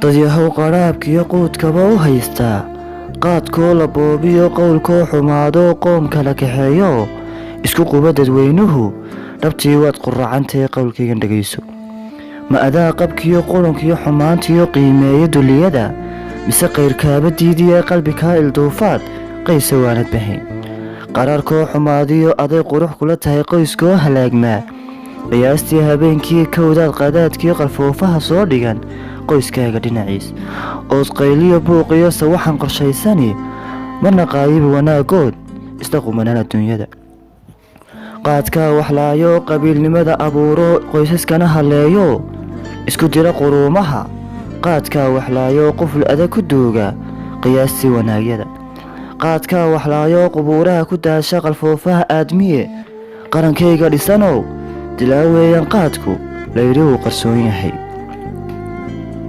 dadyahow qaraabkiyo quudkaba u haystaa qaadkoo la boobiyo qowlkoo xumaado qoom kala kaxeeyo isku quba dadweynuhu dhabtii waad quracantay qowlkaygan dhegayso ma adaa qabkiyo qulunkiyo xumaantiyo qiimeeyo duliyada mise qayrkaaba diidiya qalbi kaa ilduufaad qaysa waanad bahayn qaraarkoo xumaadiyo aday qurux kula tahay qoyskoo halaagmaa qiyaastii habeenkii kowdaad qadaadkii qalfoofaha soo dhigan qoyskaaga dhinaciis ood qayliyo buuqiyo sawaxan qorshaysani marna qaayiba wanaagood isla qumanaan adduunyada qaadkaa waxlaayo qabiilnimada abuuro qoysaskana halleeyo isku dira quruumaha qaadkaa waxlaayo quful adag ku duuga qiyaastii wanaagyada qaadkaa waxlaayo qubuuraha ku daasha qalfoofaha aadmiye qarankayga dhisanow dilaaweeyan qaadku layidhi wuu qarsoon yahay